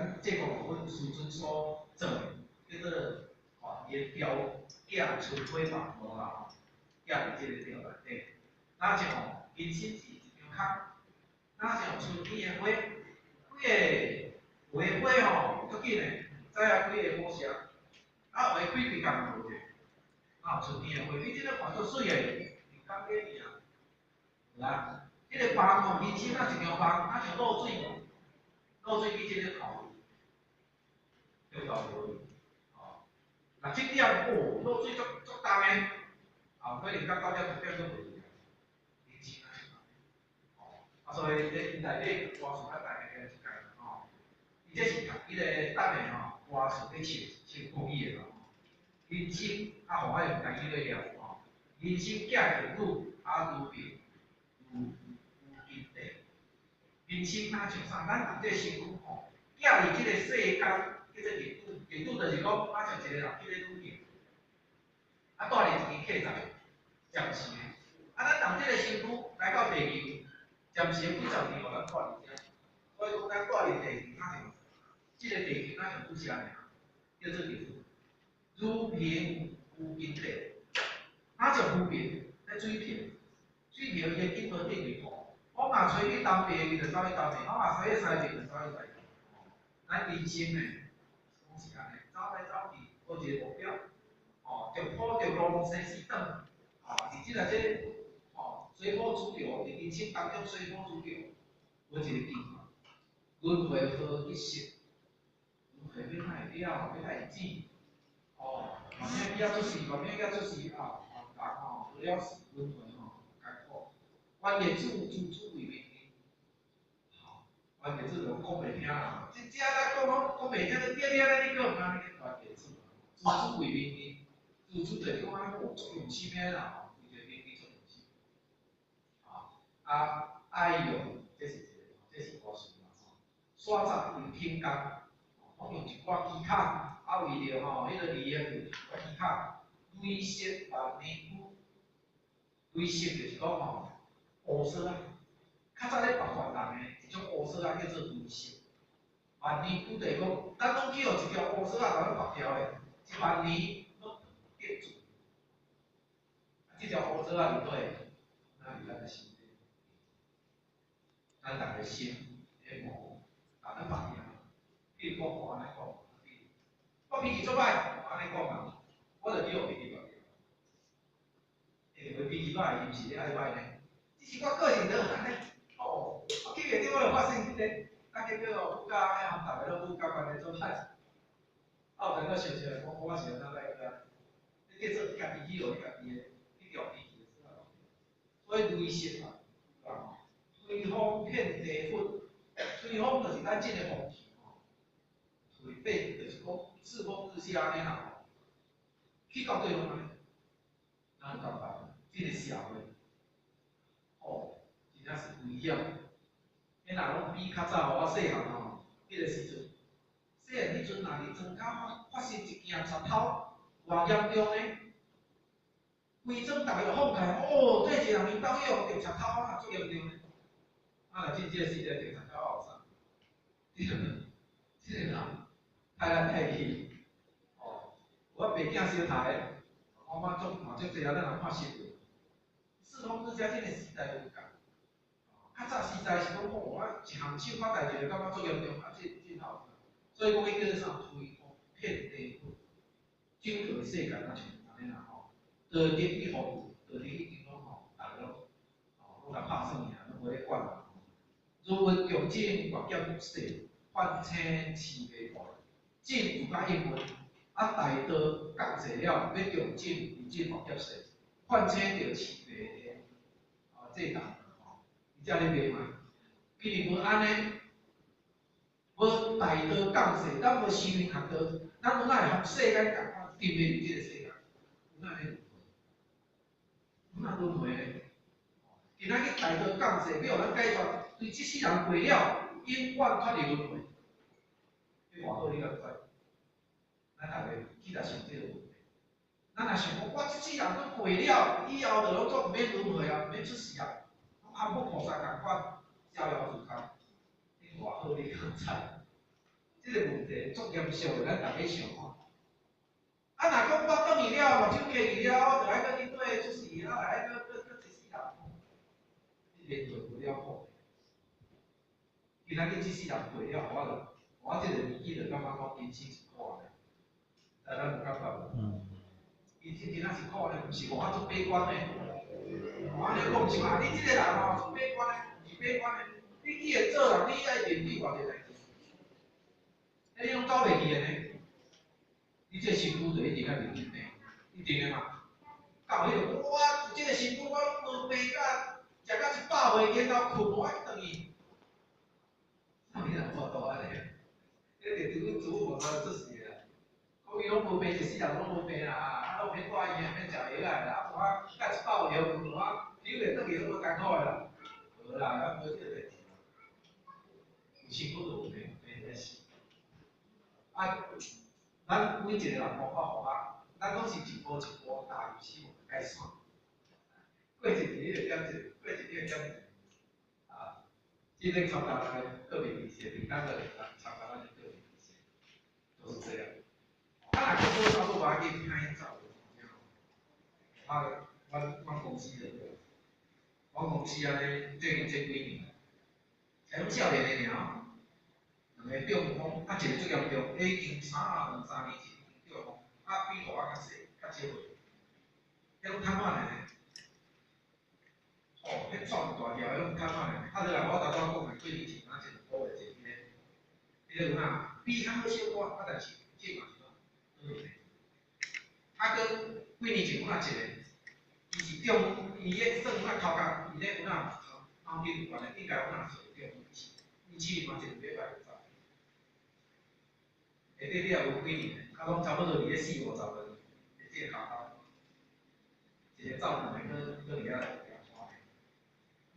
咱这个阮师尊所做的，叫做伊个条架春花嘛，无啦吼，架伫即个条内底。那像人生是一张空，那像春天的花，几个花吼，足紧诶，知影几个好食，啊，有诶开几工无者，啊，春天的花，你即个看足水诶，是讲个尔，啦，即个房吼，人生啊一张房，啊像露水，露水比即个头，叫到无去，吼，若7点，哦，露水足重诶，啊，可能到9点10点都袂去，人生啊是安尼，吼，啊，所以咧内底歌词较大个一概吼，伊这是伊个等下吼，歌词咧唱国语诶咯。人生啊，互我用家己咧了吼。人生寄着久，啊如病有金地。人生哪像啥？咱人这身躯吼，寄入即个世间，叫做日久。日久就是讲，啊像一个人去咧旅行，啊带入一支客栈，暂时的。啊，咱人这个身躯来到地球，暂时的几十年，互咱带入遮。所以讲，咱带入地球，哪像即个地球哪像拄啥尔？叫做日久。如平有金地，哪像浮萍咧水平，水平伊会紧无顶去浮。我若吹去东边，伊就走去东边；我若吹去西边，就走去西边。咱人生呢，拢是安尼，走来走去，无一个目标。哦，着抱着龙生死等，哦，而即个哦随波逐流，伫人生当中随波逐流，无一个计划。轮回何一时？轮回要哪会了？要哪会止？哦，后面要出事，后面要出事啊！人吼无了时轮回吼艰苦，冤业主为民因。吼，冤业主就讲袂听啦，即只咱讲袂听，你爹咧你讲哪里冤业主为民因，主就是讲啊，有作用心诶啦，吼，为着民因作用心。哎呦，这是古词嘛吼，山楂用天工。拢用一挂机卡，啊为着吼，迄个利用一挂机卡，累积万年久。累积就是讲吼，乌色啊，较早咧白发人诶，一种乌色啊叫做累积。万年久就是讲，咱拢去互一条乌色啊，把咱白条诶，1万年拢结住。即条乌色啊伫对，那伫咱诶身体，咱逐个心咧无，咱白条。譬如讲，我安尼讲。我脾气做歹，安尼讲嘛，我就去互脾气坏掉。我脾气歹，伊毋是咧爱歹呢，只是我个性就安尼。哦，我去袂着，我就发生即个，啊结果不甲迄项逐个拢不甲关系做歹。啊，有阵我想起来，我是安怎来个？你叫做家己去互你家己的，去调脾气就好。所以雷声嘛，啊，吹风遍地粉，吹风就是咱即个风气吼，吹变就是讲。世风日下安尼啦，去到对方安尼，咱感觉即个社会，哦，真正是危险。迄若拢比较早，我细汉吼，迄个时阵，细汉迄阵若伫庄口发生一件贼偷，偌严重呢？规庄大家放开，哦，对一个人领导去互着贼偷啊，足严重呢。啊，若真正是个着贼偷后啥？即个人太来太去。我爸囝小读诶，我嘛足济啊，咱人看新闻。世风日下，即个时代有共。较早时代是讲我一项手发代志就感觉足严重，啊，真后。所以讲伊叫做啥？吹风遍地粉，整个世界啊像安尼啦吼。道德与服务，道德已经拢吼，大家拢来拍算尔，拢无咧管啦。如云强进，越减细，反清市未破，进有甲英文。啊，大道降济了，要强进，而进学业势，反清着市内的这档吼，伊才咧卖卖。既然无安尼，无大道降济，咱无修行学道，咱有哪会学世间共款定位伫即个世界？有哪会轮回？有哪轮回咧？今仔日大道降济，要互咱解决，对即世人过了，永远脱离轮回。迄偌好，你敢知？咱逐个去来想即个问题。咱若想讲，我即世人都过了，以后就拢做毋免轮回啊，毋免出世啊，拢含佛菩萨共款，逍遥自在，你偌好你敢知？这个问题足严肃的，咱大家想看。啊，若讲我倒去了，目睭揢去了，我就爱搁去对出事，啊，来搁一世人，你连做不了好。今仔日一世人过了，我这个年纪就感觉讲人生是苦的，咱有感觉无？人生真正是苦的，毋是我足悲观的。我安尼讲是话，你这个人哦，足悲观的，毋是悲观的。你既然做人，你爱面对偌济代志，你拢走袂去的呢？你这辛苦就一定要面对的，一定的嘛。到迄个我这个辛苦我拢无病甲，食到100岁，然后困我一转去，啥物人做到安尼？这个就是自我做事的啦。讲伊拢无病，一世人拢无病啦，啊，拢免挂医院，免食药啦，啊，我甲100岁困我，你袂转去拢无艰苦的啦。无啦，咱无这个代志。有辛苦就有病，病在死。啊，咱每一个人方法方法，咱拢是一步一步踏入死亡的界线。过一日你就减一日，过一日你就减一日。啊，今天参加咱的个别一些，明天的参加咱的个别一些，都是这样。啊，若做差不多要紧，歹走。啊，阮公司就，阮公司安尼最近这几年，才拢少年的尔。两个中风，啊一个最严重，已经2、3年前中风，啊比我较细，较少岁，迄拢瘫痪的呢。哦，迄创大条，迄拢瘫痪的。啊，就来我头拄仔讲的，几年前啊，一个月前迄个有哪比较好小可，啊但是这嘛是喏，啊，搁几年前有哪一个，伊是中，伊迄算有哪头壳，伊咧有哪脑筋有关的，应该有哪是中，伊去嘛一个礼拜就走。下底你也有几年，啊，拢差不多伫咧40、50个，即个骹头，一个走两个，搁伫遐抓的。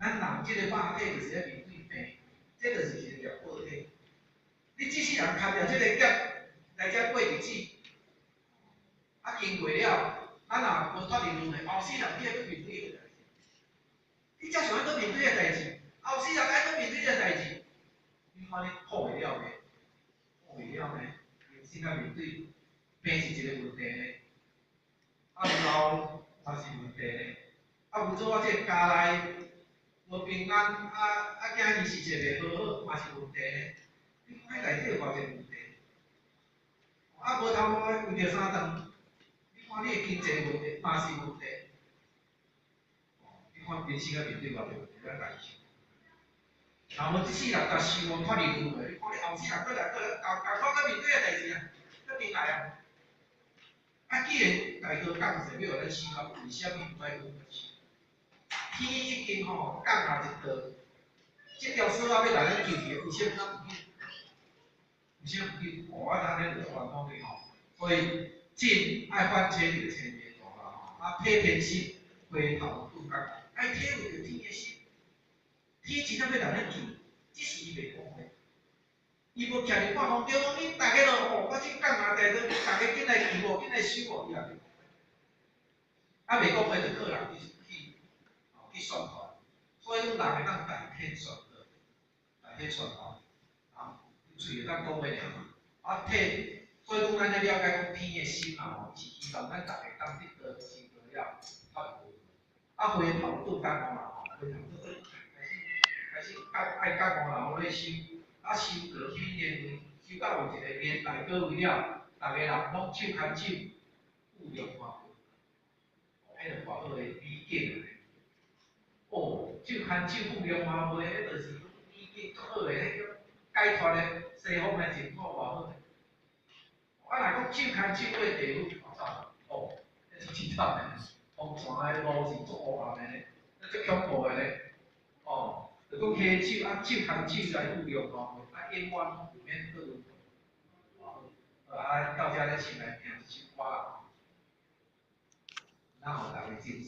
咱人即个肉体就是咧面对病，这就是一个业报体。你即世人牵着即个业来遮过日子，啊经过了，咱若无脱离轮回，后世人你会去面对迄个代志。你才想要去面对个代志，后世人爱去面对个代志，你看你破袂了未？破袂了呢？现在面对病是一个问题呢，啊老嘛是问题呢，啊有做我这家内无平安，囝儿是一个袂好嘛是问题呢。你看迄内底有偌济问题，啊无头路为着三顿，你看你的经济问题嘛是问题，你看人生啊面对偌济问题，咱家己想。若无即世人甲希望脱离轮回，你看你后世人过来共款搁面对个代志啊。对来啊！啊，既然大哥讲者要咱思考，为虾米唔爱讲事？天已经吼降下一道，这条绳啊要来咱救起，为虾米咱唔救？为虾唔救？我当然就传统的吼，所以进爱翻千里千里多啦吼，啊，体天心，回头拄角，爱体会着天的心，天真正要来咱救，只是伊袂讲话。伊无徛伫半空中，你大家都哦，我即干嘛在这？大家紧来救我，紧来收我，伊也袂讲。啊，袂讲话就个人去宣传，所以讲人会当大天宣传，大天宣传，啊，嘴会当讲话尔嘛。啊，体，所以讲咱咧了解讲天的心啊，是希望咱大家当得到心得了，啊，回头拄感冒啦，回头拄开始爱感冒啦，我咧收。啊，收过去年收到有一个年代过位了，逐个人拢手牵手，互相看好，迄个偌好个理解个。哦，手牵手互相看好，迄就是理解足好个，迄个解脱个西方个情况偌好个。啊，若讲手牵手过地府，我操！哦，迄是真惨个，风泉个路是足黑暗个咧，那足恐怖个咧，哦。就讲牵手啊，手牵手来互相看好，啊，永远不免搁轮回。啊，到遮咧先来听一首歌啦，咱互大家进。